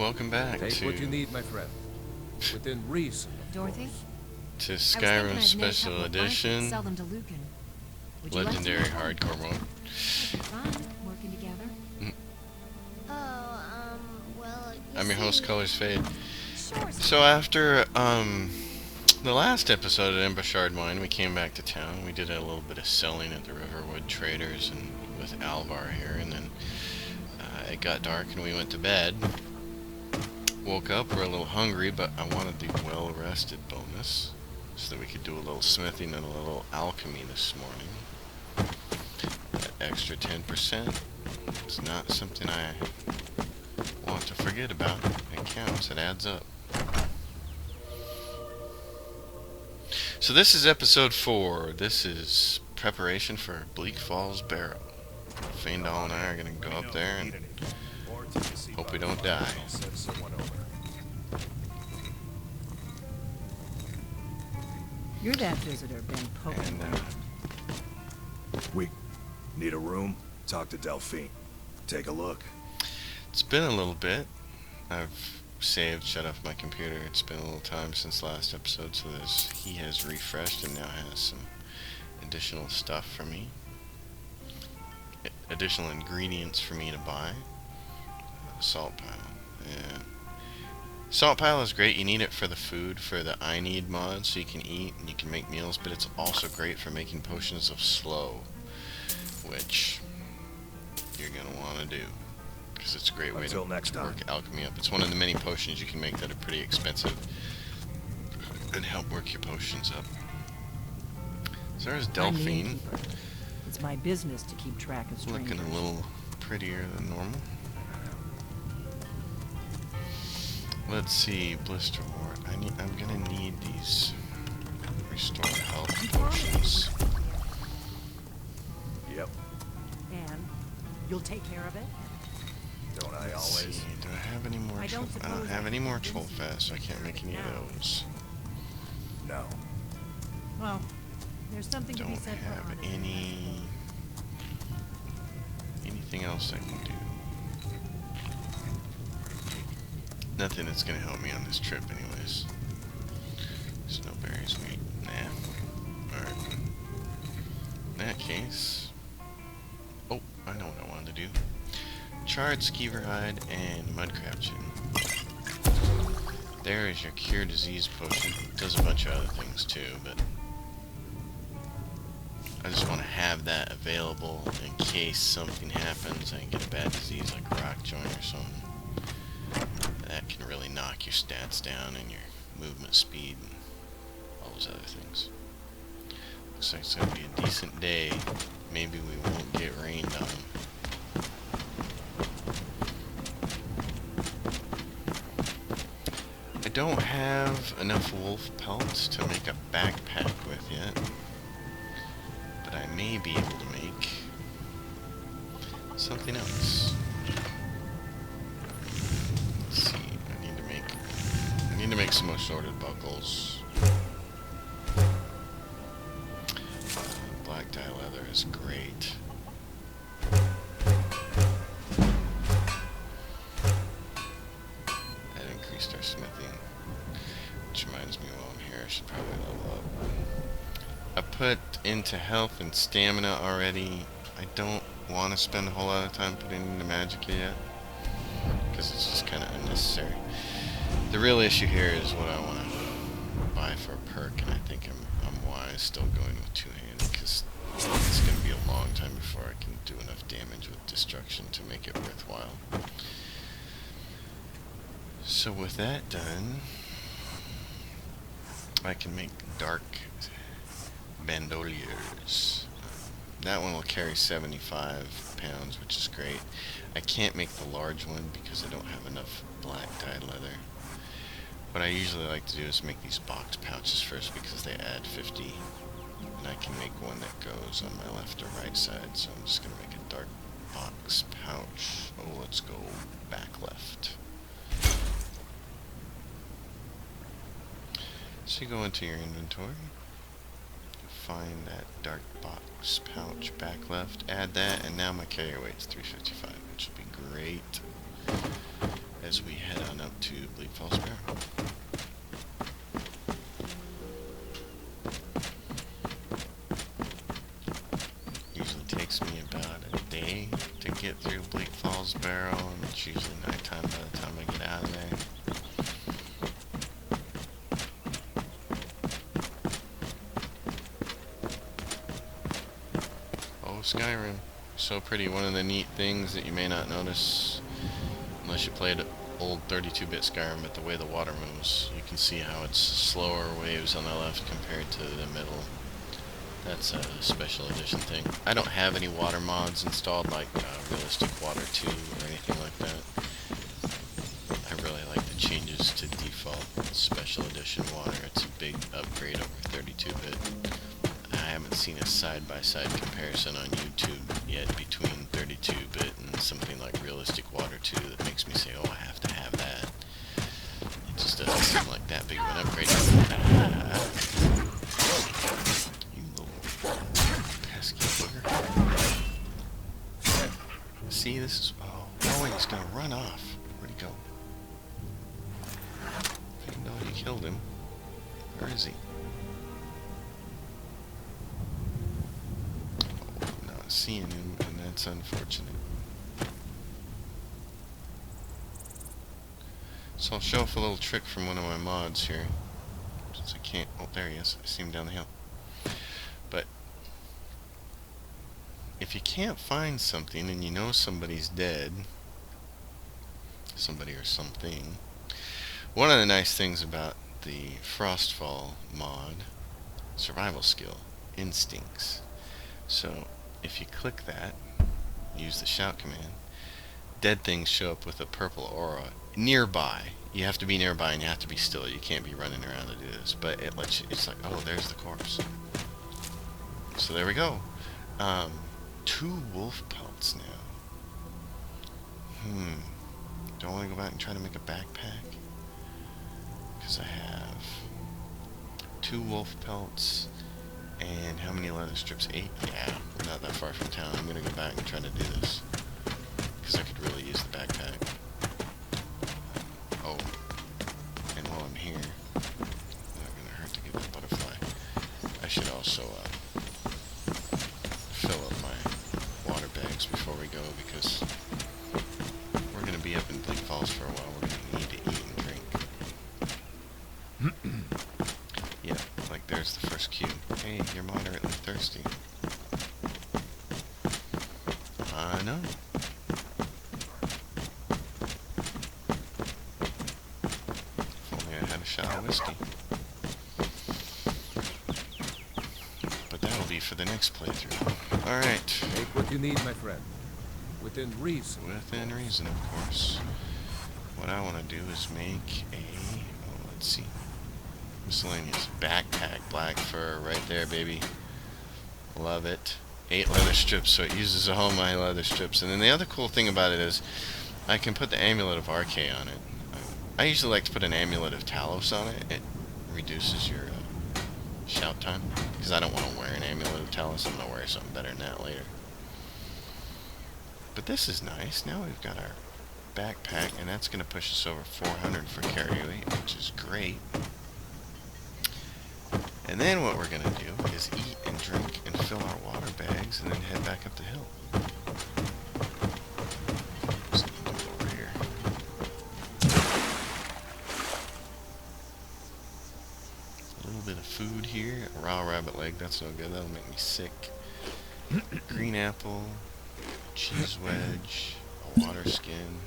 welcome back Take what you need, my friend. Within reason, of Dorothy? course. to Skyrim Special Edition, Sell them to Lucan. Would you Legendary like to? Hardcore mode. That'd be fun, working together. Well, I'm your host, Colors Fade. Sure. So after the last episode at Embouchard Mine, we came back to town. We did a little bit of selling at the Riverwood Traders and with Alvar here, and then it got dark and we went to bed. Woke up, we're a little hungry, but I wanted the well-rested bonus so that we could do a little smithing and a little alchemy this morning. That extra 10%. It's not something I want to forget about. It counts, it adds up. So this is episode 4. This is preparation for Bleak Falls Barrow. Faendal and I are going to go up there and hope we don't die. You're that visitor been poking And around. We need a room. Talk to Delphine. Take a look. It's been a little bit. I've saved, shut off my computer. It's been a little time since last episode, so he has refreshed and now has some additional stuff for me. Additional ingredients for me to buy. Salt pile. Yeah. Salt pile is great. You need it for the food, for the iNeed mod, so you can eat and you can make meals, but it's also great for making potions of slow, which you're going to want to do, because it's a great way Until to next time. work alchemy up. It's one of the many potions you can make that are pretty expensive and help work your potions up. So there's I'm the Delphine, innkeeper. It's my business to keep track of strangers. looking a little prettier than normal. Let's see, blister wart. I'm gonna need these restore health potions. Yep. And you'll take care of it? Don't I Let's always? see, do I have any more? I don't I don't suppose have I any more can troll fast, so I can't make any of those. No. Well, there's something to Don't be said for have honesty. anything else I can do. Nothing that's gonna help me on this trip, anyways. Snowberries, wheat, nah. Alright. In that case, oh, I know what I wanted to do. Charred skeever hide and mudcrab chitin. There is your cure disease potion. It does a bunch of other things too, but I just want to have that available in case something happens. I can get a bad disease like rock joint or something. That can really knock your stats down and your movement speed and all those other things. Looks like it's going to be a decent day. Maybe we won't get rained on. I don't have enough wolf pelts to make a backpack with yet, but I may be able to make something else. Let's see, I need to make some assorted buckles. Black dye leather is great. That increased our smithing, which reminds me while I'm here I should probably level up. I put into health and stamina already. I don't want to spend a whole lot of time putting into magic yet, because it's just kind of unnecessary. The real issue here is what I want to buy for a perk, and I think I'm wise still going with two-handed, because it's going to be a long time before I can do enough damage with destruction to make it worthwhile. So with that done, I can make dark bandoliers. That one will carry 75 pounds, which is great. I can't make the large one because I don't have enough black dyed leather. What I usually like to do is make these box pouches first because they add 50. And I can make one that goes on my left or right side, so I'm just going to make a dark box pouch. Oh, let's go back left. So you go into your inventory, find that dark box pouch back left, add that, and now my carrier weight's 355, which will be great. It as we head on up to Bleak Falls Barrow. Usually takes me about a day to get through Bleak Falls Barrow, and it's usually nighttime by the time I get out of there. Oh, Skyrim. So pretty. One of the neat things that you may not notice unless you played old 32-bit Skyrim, but the way the water moves, you can see how it's slower waves on the left compared to the middle. That's a special edition thing. I don't have any water mods installed like Realistic Water 2 or anything like that. I really like the changes to default special edition water. It's a big upgrade over 32-bit. I haven't seen a side-by-side comparison on YouTube yet between 32-bit and something like Realistic Water 2 that makes me say, oh, I have to have that. It just doesn't seem like that big of an upgrade. You little pesky booger. See, this is... Oh, wait, he's gonna run off. Where'd he go? I didn't know you killed him. Where is he? Seeing him, and that's unfortunate. So I'll show off a little trick from one of my mods here. Since I can't... Oh, there he is. I see him down the hill. But if you can't find something and you know somebody's dead, somebody or something, one of the nice things about the Frostfall mod, survival skill, instincts. So if you click that, use the shout command, dead things show up with a purple aura nearby. You have to be nearby and you have to be still. You can't be running around to do this. But it lets you, it's like, oh, there's the corpse. So there we go. 2 wolf pelts now. Do I want to go back and try to make a backpack? Because I have 2 wolf pelts. And how many leather strips? 8? Yeah, we're not that far from town. I'm gonna go back and try to do this. Because I could really use the backpack. Oh. And while I'm here, not gonna hurt to get the butterfly. I should also fill up my water bags before we go, because we're gonna be up in Bleak Falls for a while. We're gonna need to eat and drink. Yeah, like there's the first cue. Hey, you're moderately thirsty. I know. If only I had a shot of whiskey. But that'll be for the next playthrough. Alright. Take what you need, my friend. Within reason. Within reason, of course. What I want to do is make a... Oh, let's see. Miscellaneous backpack, black fur, right there, baby. Love it. 8 leather strips, so it uses all my leather strips. And then the other cool thing about it is I can put the amulet of RK on it. I usually like to put an amulet of Talos on it. It reduces your shout time, because I don't want to wear an amulet of Talos. I'm going to wear something better than that later. But this is nice. Now we've got our backpack, and that's going to push us over 400 for carry weight, which is great. And then what we're going to do is eat and drink and fill our water bags and then head back up the hill. Just move over here. A little bit of food here. A raw rabbit leg, that's no good. That'll make me sick. Green apple, cheese wedge, a water skin.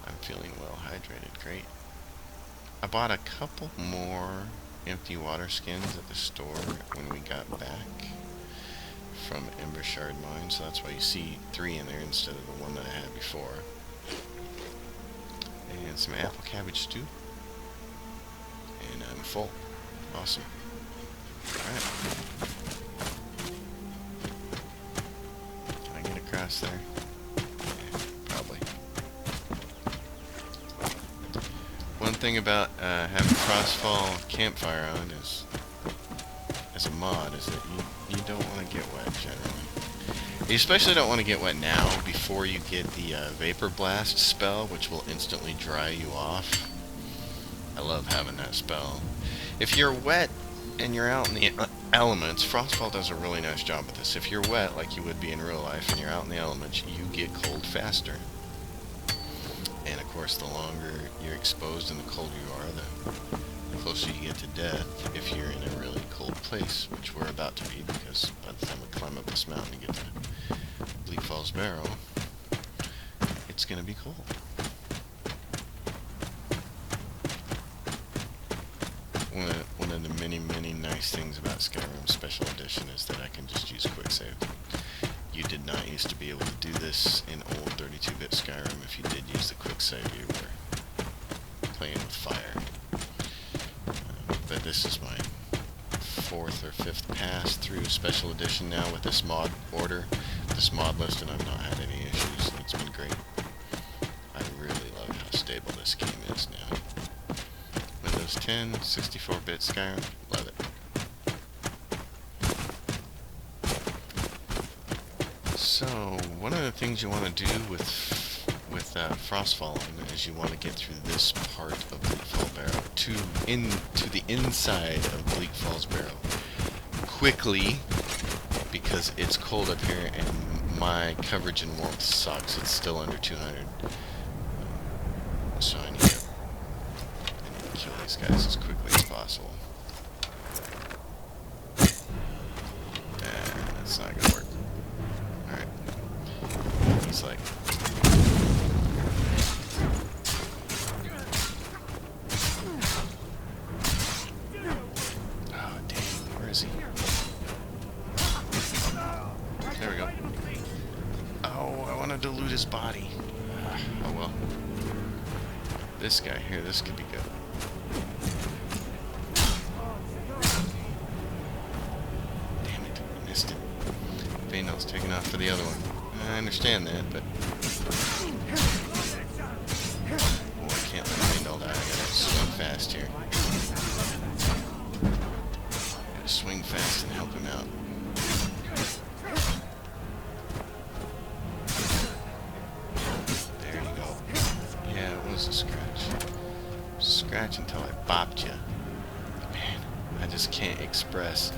I'm feeling well hydrated. Great. I bought a couple more empty water skins at the store when we got back from Ember Shard Mine, so that's why you see 3 in there instead of the one that I had before. And some apple cabbage stew. And I'm full. Awesome. Alright. Can I get across there? Yeah, probably. One thing about having Frostfall Campfire on is, as a mod, is that you don't want to get wet generally. You especially don't want to get wet now before you get the Vapor Blast spell, which will instantly dry you off. I love having that spell. If you're wet and you're out in the elements, Frostfall does a really nice job with this. If you're wet, like you would be in real life, and you're out in the elements, you get cold faster. And of course, the longer you're exposed and the colder you are, the closer you get to death if you're in a really cold place, which we're about to be, because by the time we climb up this mountain and get to Bleak Falls Barrow, it's going to be cold. One of the many, many nice things about Skyrim Special Edition is that I can just use quick save. You did not used to be able to do this in old 32-bit Skyrim. If you did use the quick save, you were playing with fire. But this is my 4th or 5th pass through Special Edition now with this mod order, this mod list, and I've not had any issues. It's been great. I really love how stable this game is now. Windows 10, 64-bit Skyrim, love it. So, one of the things you want to do with Frostfall is you want to get through this part of Bleak Falls Barrow to the inside of Bleak Falls Barrow quickly, because it's cold up here and my coverage and warmth sucks. It's still under 200. So I need to kill these guys as quickly as possible. That's not gonna work. Alright. He's like... Oh, dang. Where is he? There we go. Oh, I wanted to loot his body. Oh well. This guy here, this could be good. Damn it, I missed it. Faendal's taking off for the other one. I understand that, but... Oh, I can't let Faendal die. I gotta swing fast here. Gotta swing fast and help him out. There you go. Yeah, it was a scratch. Scratch until I bopped you. Man, I just can't express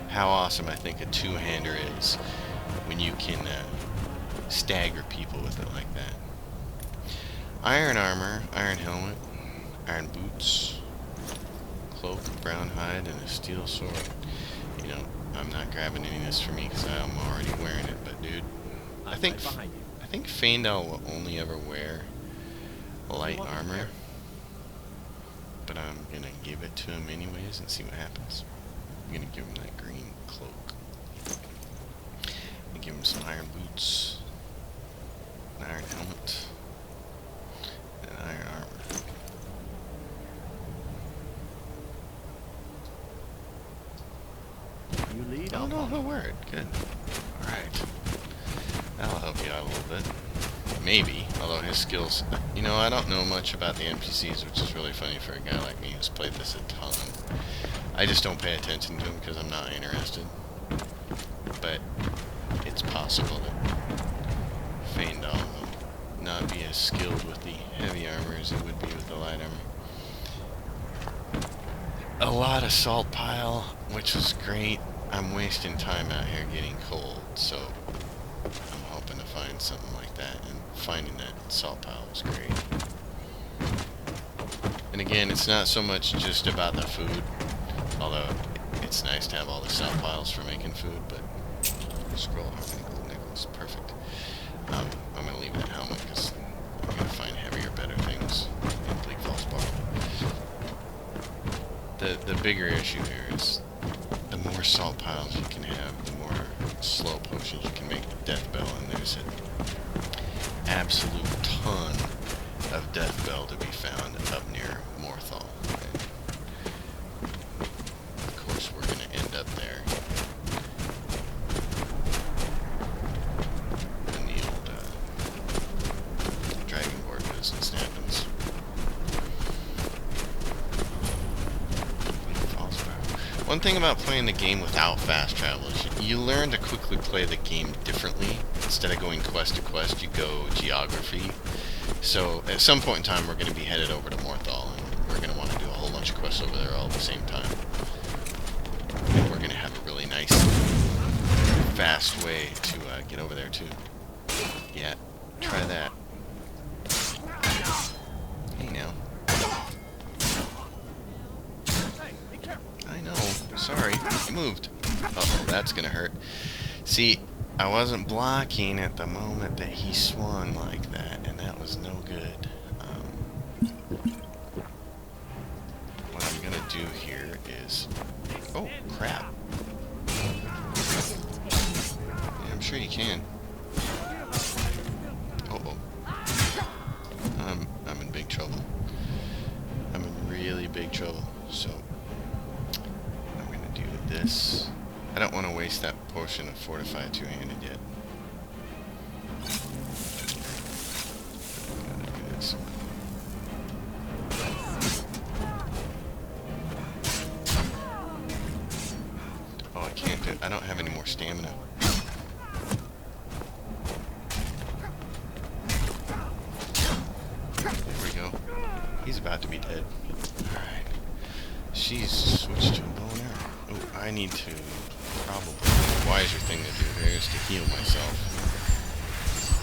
how awesome I think a two-hander is when you can stagger people with it like that. Iron armor, iron helmet, iron boots, cloak, brown hide, and a steel sword. You know, I'm not grabbing any of this for me because I'm already wearing it, but dude, I think Faendal will only ever wear light armor, but I'm gonna give it to him anyways and see what happens. I'm gonna give him that green cloak. I'm gonna give him some iron boots, an iron helmet, and iron armor. You lead? Oh no, he'll wear it. Good. Alright. That'll help you out a little bit. Maybe, although his skills... You know, I don't know much about the NPCs, which is really funny for a guy like me who's played this a ton. I just don't pay attention to them because I'm not interested. But it's possible that Faendal will not be as skilled with the heavy armor as he would be with the light armor. A lot of salt pile, which is great. I'm wasting time out here getting cold, so I'm hoping to find something like that, and finding that salt pile was great. And again, it's not so much just about the food, although it's nice to have all the salt piles for making food, but scroll nickels, perfect. I'm going to leave that helmet because I'm going to find heavier, better things in Bleak Falls Barrow. The bigger issue here is the more salt piles you can have, the more slow potions you can make with Death Bell, and there's an absolute ton of Death Bell to be found up near Morthal. And of course, we're going to end up there when the old Dragonborn business happens. One thing about playing the game without fast travel is you learn to quickly play the game differently. Instead of going quest to quest, you go geography. So at some point in time, we're going to be headed over to Morthal, and we're going to want to do a whole bunch of quests over there all at the same time. And we're going to have a really nice, fast way to get over there too. Yeah, try that. Hey now. I know. Sorry, I moved. Uh-oh, that's gonna hurt. See, I wasn't blocking at the moment that he swung like that, and that was no good. What I'm gonna do here is... Oh, crap. Yeah, I'm sure you can. Uh-oh. I'm in big trouble. I'm in really big trouble, so... I'm gonna do this. I don't want to waste that potion of fortified two-handed yet. Gotta do this. Oh, I can't do it. I don't have any more stamina. There we go. He's about to be dead. Alright. She's switched to a bow and arrow. Oh, I need to probably... The wiser thing to do here is to heal myself.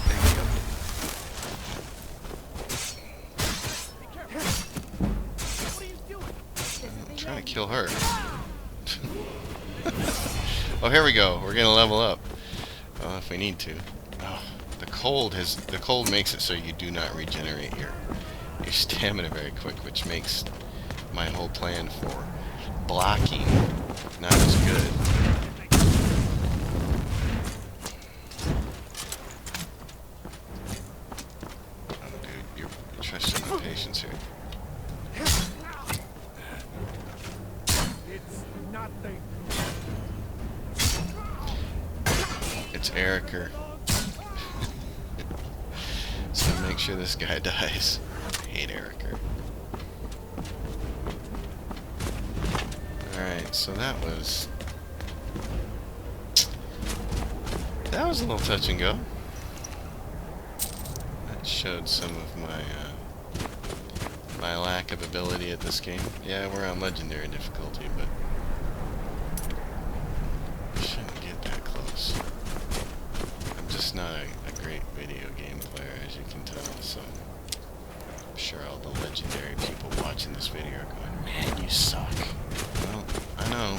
There we go. I'm trying to kill her. Oh, here we go. We're gonna level up. Well, if we need to. Oh, the cold makes it so you do not regenerate your stamina very quick, which makes my whole plan for blocking not as good. Oh, dude, you're trusting my patience here. It's nothing. It's Ericer. So make sure this guy dies. I hate Ericer. Alright, so that was a little touch and go. That showed some of my lack of ability at this game. Yeah, we're on legendary difficulty, but I shouldn't get that close. I'm just not a great video game player, as you can tell, so I'm sure all the legendary people watching this video are going, man, you suck. Well, I know.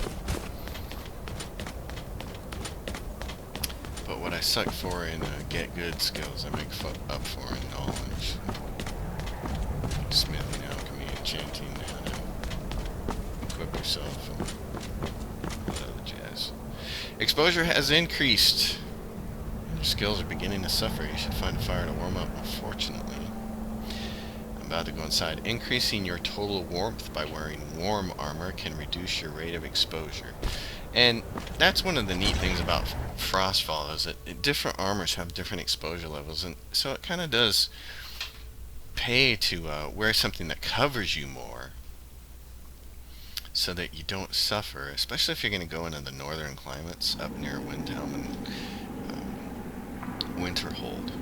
But what I suck for in get good skills, I make up for in knowledge. Smithing, alchemy, enchanting, how to equip yourself, and all that other jazz. Exposure has increased. Your skills are beginning to suffer. You should find a fire to warm up. Unfortunately, I'm about to go inside. Increasing your total warmth by wearing warm armor can reduce your rate of exposure. And that's one of the neat things about Frostfall, is that different armors have different exposure levels, and so it kind of does pay to wear something that covers you more, so that you don't suffer, especially if you're going to go into the northern climates up near Windhelm and Winterhold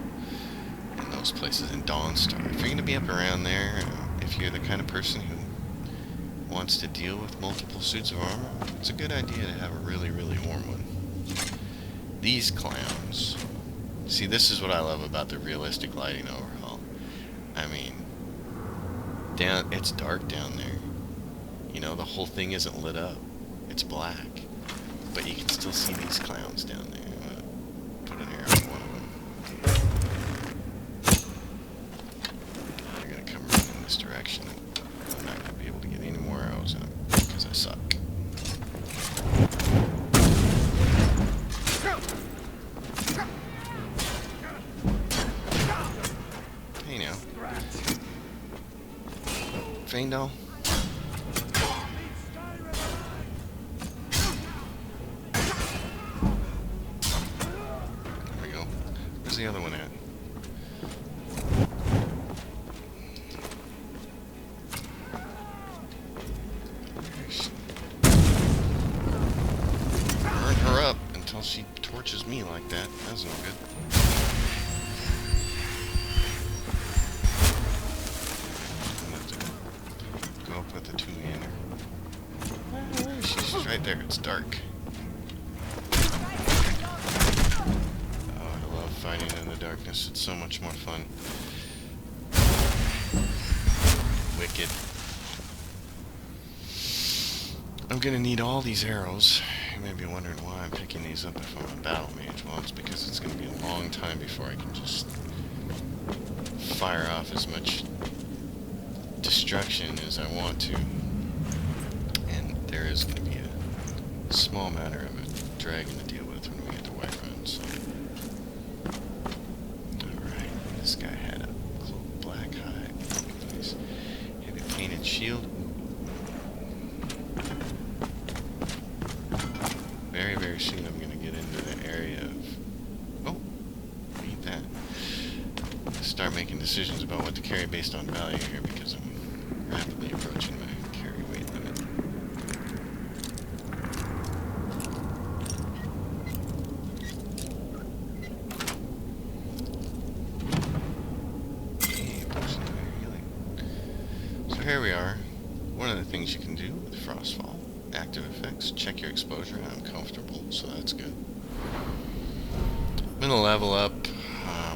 and those places in Dawnstar. If you're going to be up around there, if you're the kind of person who wants to deal with multiple suits of armor, it's a good idea to have a really, really warm one. These clowns. See, this is what I love about the realistic lighting overhaul. I mean, it's dark down there. You know, the whole thing isn't lit up. It's black. But you can still see these clowns down there. I'm gonna put an arrow on one of them. They're gonna come right in this direction. I'm not gonna be able to get any more arrows in them because I suck. Hey now. Faendal. There we go. Where's the other one at? her up until she torches me like that. That's no good. I'm gonna have to go up with the two-hander. She's right there. It's dark. Oh, I love fighting in the darkness. It's so much more fun. Wicked. I'm gonna need all these arrows. You may be wondering why I'm picking these up if I'm a battle mage. Well, it's because it's gonna be a long time before I can just fire off as much destruction as I want to. And there is gonna be a small matter of a dragon to deal with when we get to Whiterun, so. Alright, this guy had a cloak, black hide. Nice. Heavy painted shield. Very, very soon I'm going to get into the area of... Oh, need that. Start making decisions about what to carry based on value here because I'm rapidly approaching my carry weight limit. Okay, potion of healing. So here we are. One of the things you can do with Frostfall. Active effects, check your exposure. I'm comfortable, so that's good. I'm gonna level up,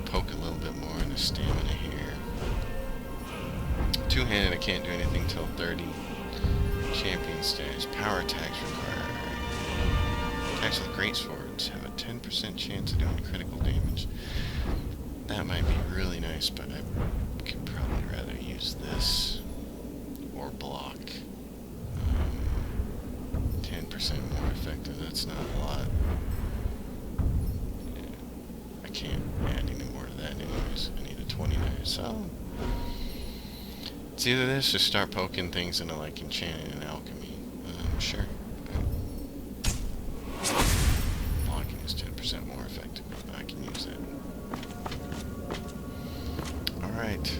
poke a little bit more into stamina here. Two-handed, I can't do anything till 30. Champion stage, power attacks required. Attacks with great swords have a 10% chance of doing critical damage. That might be really nice, but I could probably rather use this or block. 10% more effective, that's not a lot. Yeah, I can't add any more to that anyways. I need a 29, so it's either this or start poking things into like enchanting and alchemy. Sure. Blocking is 10% more effective. I can use that. Alright,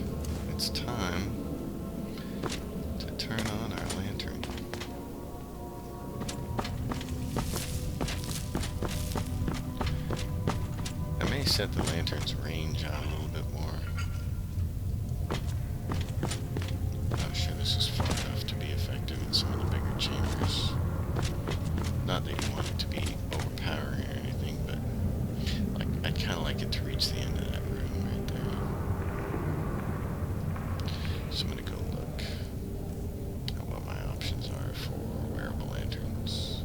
it's time to turn on our lantern. Set the lantern's range out a little bit more. I'm sure this is far enough to be effective in some of the bigger chambers. Not that you want it to be overpowering or anything, but like I'd kind of like it to reach the end of that room right there. So I'm gonna go look at what my options are for wearable lanterns.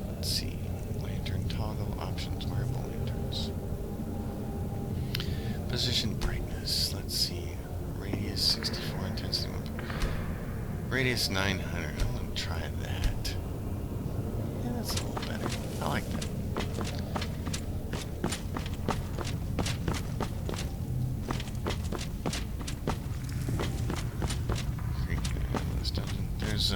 Let's see, lantern toggle options, wearable lanterns. Position brightness, let's see, radius 64, intensity 1, radius 900, I'm going to try that. Yeah, that's a little better, I like that. There's,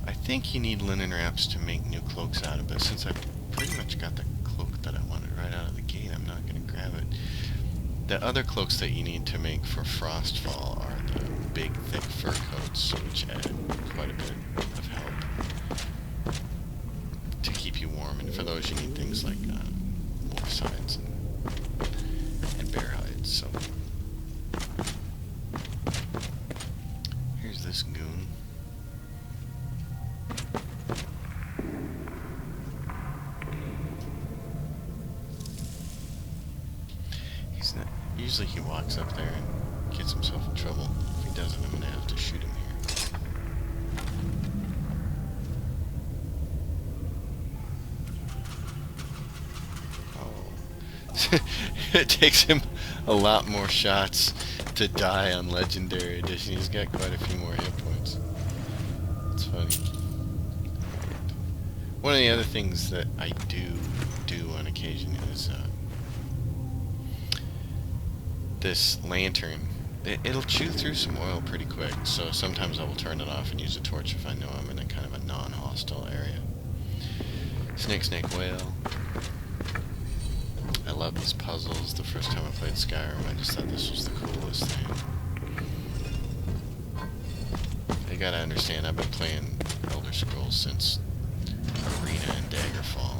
I think you need linen wraps to make new cloaks out of it, since I've pretty much got the cloak that I wanted right out of the gate. I'm not going to grab it. The other cloaks that you need to make for Frostfall are the big, thick fur coats, which add quite a bit of help to keep you warm. And for those, you need things like wolf sides and bear hides. So here's this goon. Usually he walks up there and gets himself in trouble. If he doesn't, I'm going to have to shoot him here. Oh. It takes him a lot more shots to die on Legendary Edition. He's got quite a few more hit points. It's funny. One of the other things that I do on occasion is this lantern. It'll chew through some oil pretty quick, so sometimes I will turn it off and use a torch if I know I'm in a kind of a non-hostile area. Snake, whale. I love these puzzles. The first time I played Skyrim, I just thought this was the coolest thing. gotta understand, I've been playing Elder Scrolls since Arena and Daggerfall.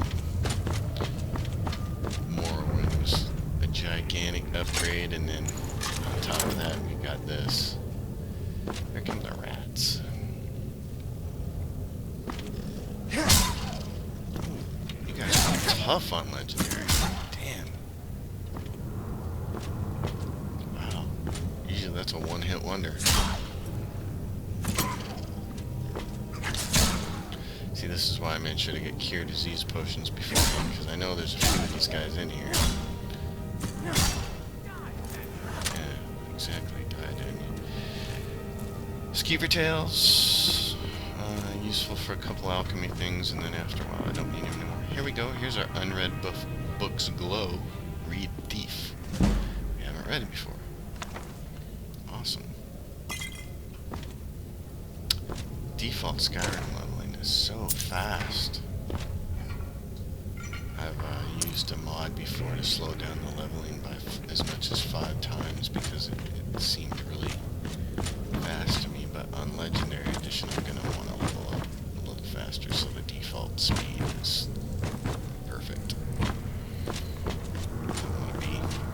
Morrowind was a gigantic upgrade, and then on top of that, we got this. Here come the rats. You guys are tough on Legendary. Damn. Wow. Usually that's a one-hit wonder. See, this is why I made sure to get cure disease potions beforehand, because I know there's a few of these guys in here. Yeah, exactly. Died, didn't you? Skeever tails. Useful for a couple alchemy things, and then after a while I don't need them anymore. Here we go. Here's our unread books glow. Read Thief. We haven't read it before. Awesome. Default Skyrim leveling is so fast. I've used a mod before to slow down the leveling by as much as 5 times because it seemed really fast to me, but on Legendary Edition I'm going to want to level up a little faster, so the default speed is perfect. I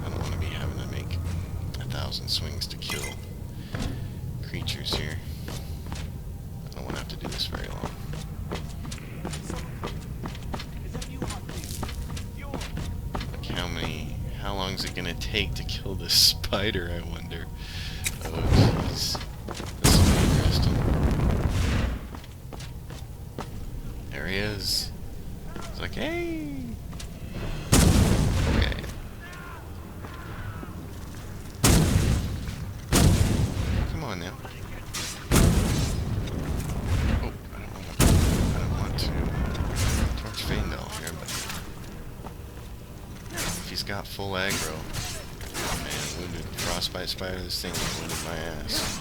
don't want to be having to make 1,000 swings to kill creatures here. I don't want to have to do this very long. How long is it going to take to kill this spider, I wonder? Oh, jeez. This will be interesting. There he is. He's like, hey! Okay. Come on now. Oh, I don't want to torch Faendal here, but if he's got full aggro, oh man, wounded frostbite spider, this thing wounded my ass.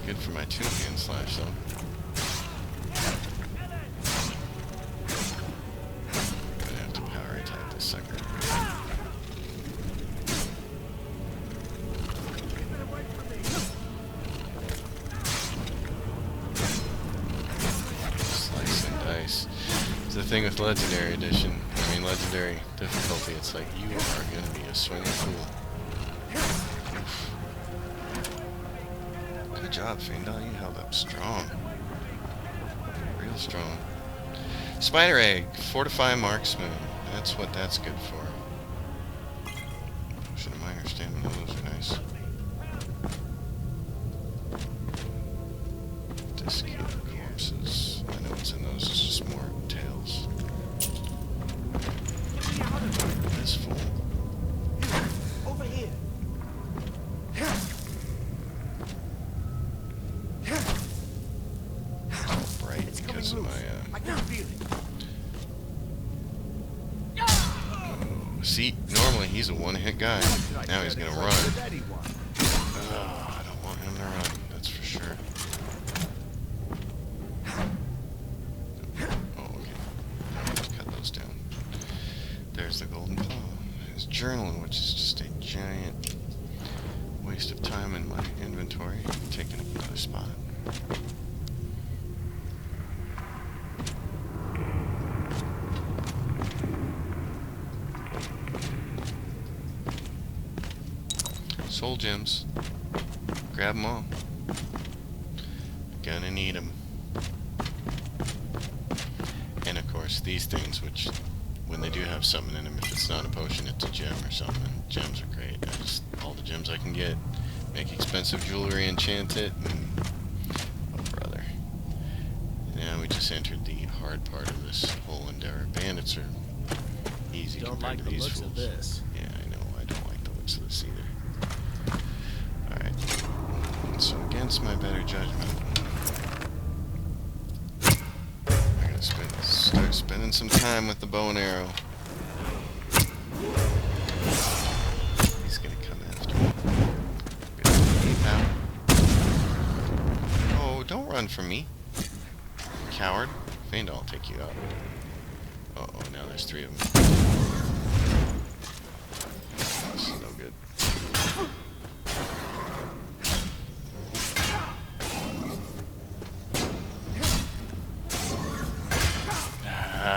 Good for my 2-hand slash though. Gonna have to power attack this sucker. Slice and dice. It's the thing with Legendary Edition. I mean, Legendary difficulty, it's like you are gonna be a swinging fool. Oof. Good job, Faendal. You held up strong. Real strong. Spider Egg. Fortify Marksman. That's what that's good for. Potion of Minor Stamina. Those are nice. Desiccated corpses. I know what's in those. It's just more tails. This fool. Over here. Bright because of my I can feel it. see, normally he's a one-hit guy. Now he's gonna run. I don't want him to run, that's for sure. Oh, okay. Let's cut those down. There's the golden claw. His journaling, which is just a giant waste of time in my inventory, taking up another spot. Soul gems. Grab them all. Gonna need them. And of course, these things, which when they do have something in them, if it's not a potion, it's a gem or something. Gems are great. All the gems I can get. Make expensive jewelry, enchant it, and oh brother. Now we just entered the hard part of this whole endeavor. Bandits are easy Don't compared like to the these looks fools. of this. Yeah, I know. I don't like the looks of this either. Alright. So against my better judgment, I gotta start spending some time with the bow and arrow. He's gonna come after me. Oh, don't run from me. Coward. Faendal will take you out. Uh-oh, now there's 3 of them. This is no good.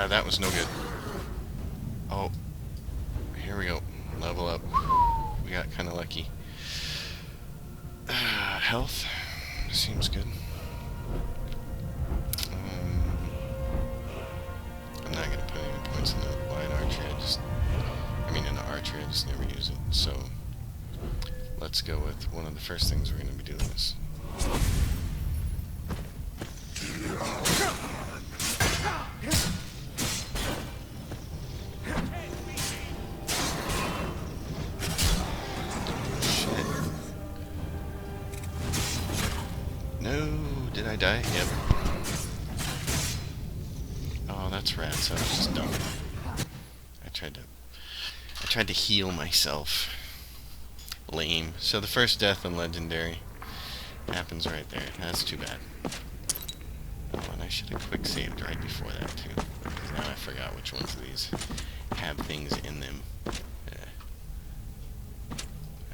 That was no good. Oh, here we go. Level up. We got kind of lucky. Health seems good. I'm not gonna put any points in the line archery. In the archery, I just never use it. So let's go with one of the first things we're gonna be doing is. No, did I die? Yep. Oh, that's rats. I was just dumb. I tried to heal myself. Lame. So the first death in Legendary happens right there. That's too bad. Oh, and I should have quick saved right before that too. Because now I forgot which ones of these have things in them.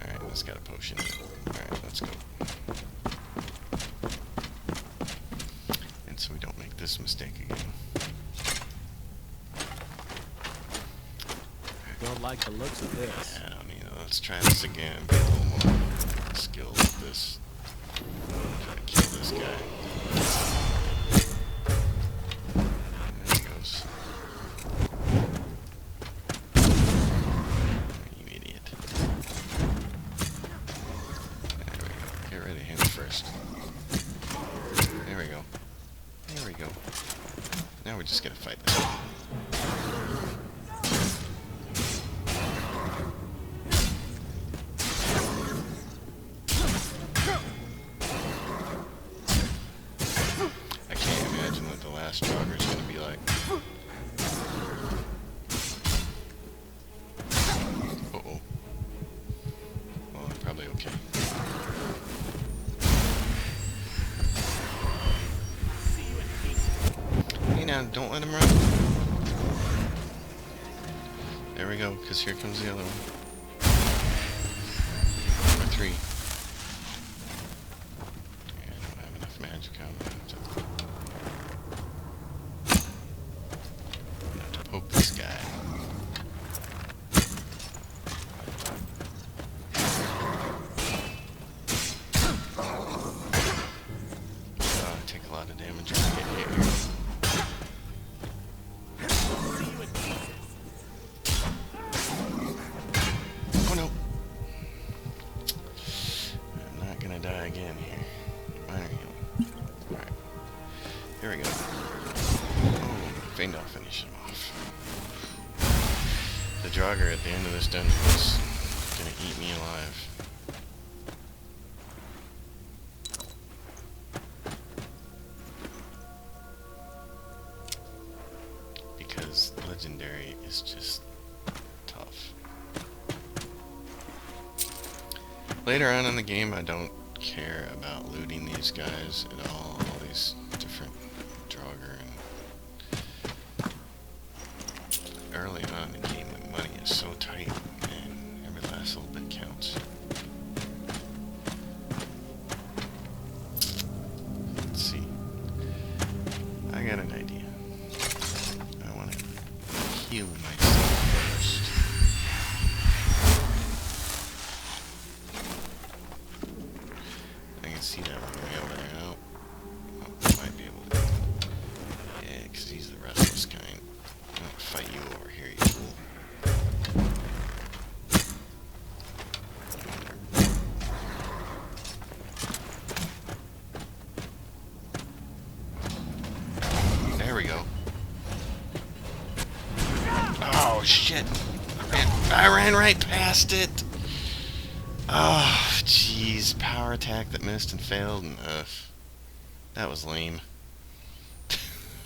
Alright, let's got a potion. Alright, let's go. So we don't make this mistake again. Don't like the looks of this. I don't need it. Let's try this again. Be a little more skilled with this. Try to kill this guy. There he goes. You idiot. There we go. Get rid of him first. There we go. There we go. Now we're just gonna fight this. I can't imagine what the last jogger is gonna be like. Uh-oh. Well, I'm probably okay. Now, don't let him run. There we go, because here comes the other one. Number 3. Yeah, I don't have enough magic out of that. Have to poke this guy. I take a lot of damage when I get hit here. Again here. Minor healing. Alright. Here we go. Oh, Feindal finish him off. The Draugr at the end of this dungeon is gonna eat me alive. Because Legendary is just tough. Later on in the game, I don't care about looting these guys at all these different Draugr, and early on in the game when money is so tight and every last little bit counts. Let's see. I got an idea. I want to heal myself first. See that one way over there now. Oh, might be able to. Yeah, because he's the restless kind. I'm gonna fight you over here, you fool. There we go. Oh, shit. I ran right past it. Oh, jeez. Power attack that missed and failed, and that was lame.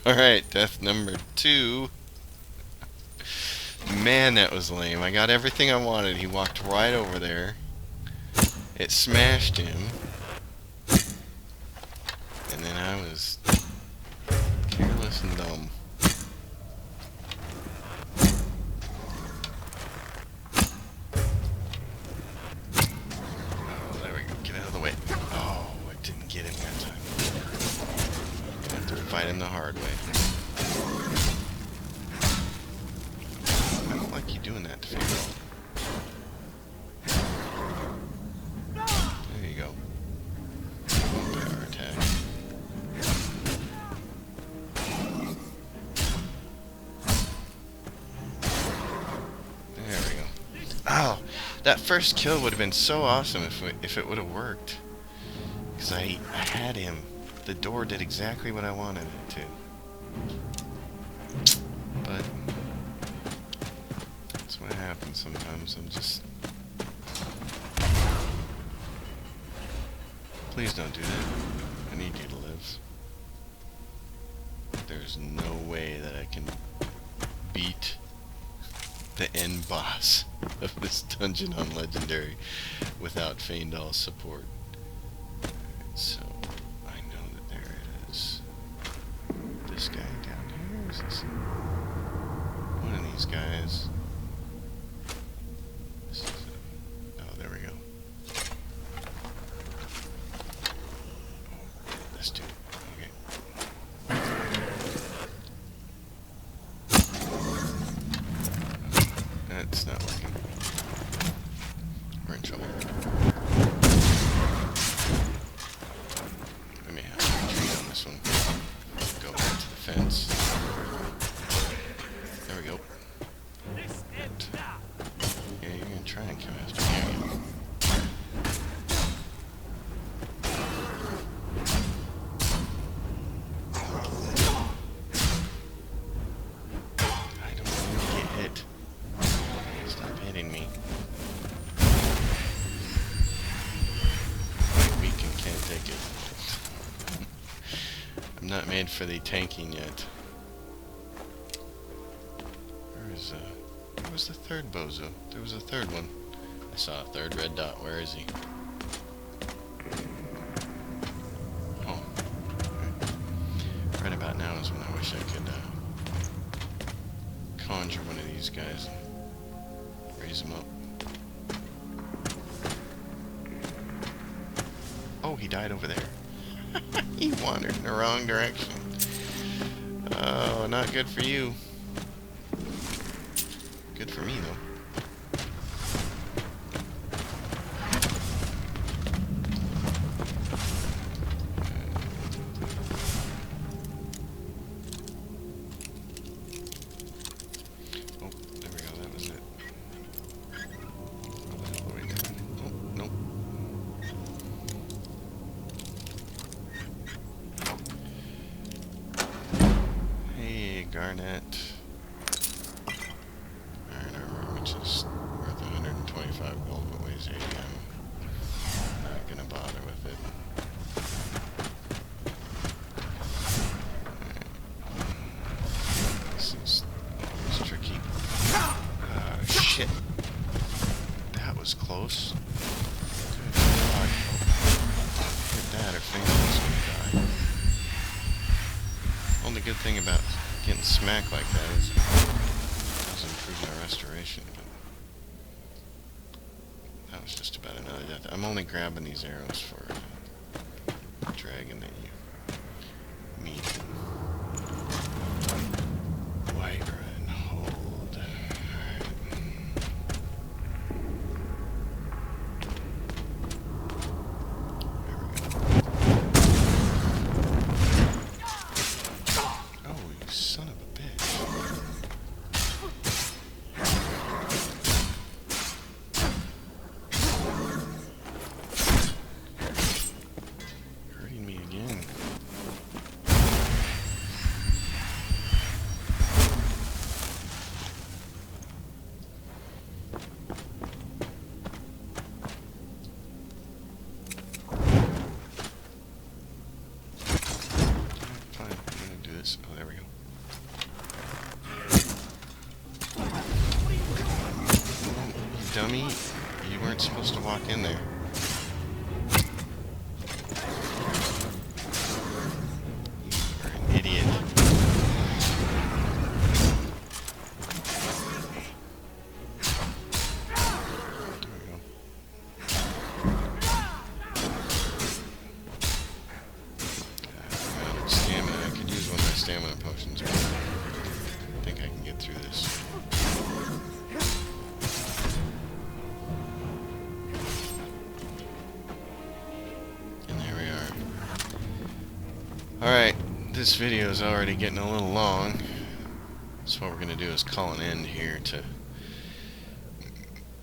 Alright, death number 2. Man, that was lame. I got everything I wanted. He walked right over there. It smashed him. And then I was careless and dumb. Fight him the hard way. keep doing that to Fatal. There you go. Power attack. There we go. Oh, that first kill would have been so awesome if it would have worked. Because I had him. The door did exactly what I wanted it to. But that's what happens sometimes. I'm just... Please don't do that. I need you to live. There's no way that I can beat the end boss of this dungeon on Legendary without Faendal's support. Alright, so I know that there is this guy down here. Is this one of these guys? This is oh, there we go. Oh, this dude. Okay. That's not working. We're in trouble. I may have to retreat on this one. Go back to the fence. There we go. Yeah, you're gonna try and come after me. I don't want to get hit. Stop hitting me. Weak and can't take it. I'm not made for the tanking yet. Where was the third bozo? There was a third one. I saw a third red dot. Where is he? Oh. Right about now is when I wish I could conjure one of these guys and raise him up. Oh, he died over there. He wandered in the wrong direction. Oh, not good for you. Good for me, though. Oh, there we go. That was it. What the hell are we doing? Oh, nope. Hey, Garnet. Iron armor, which is worth 125 gold, but weighs 80. I'm not gonna bother with it. This is always tricky. Oh, shit. That was close. Good God. Hit that or Faendal's gonna die. Only good thing about getting smacked like that is it does improve my restoration, but that was just about another death. I'm only grabbing these arrows for the dragon that you meet. Wyvern and hold. Alright. There we go. Oh, you son of a bitch. Hurting me again. Fine, I'm gonna do this. Oh, there we go. Oh, you dummy. You weren't supposed to walk in there. You're an idiot. There we go. I'm out of stamina. I could use one of my stamina potions, but I think I can get through this. Alright, this video is already getting a little long. So what we're going to do is call an end here to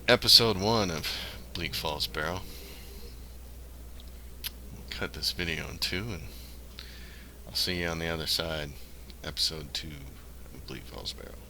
episode 1 of Bleak Falls Barrow. We'll cut this video in 2 and I'll see you on the other side. Episode 2 of Bleak Falls Barrow.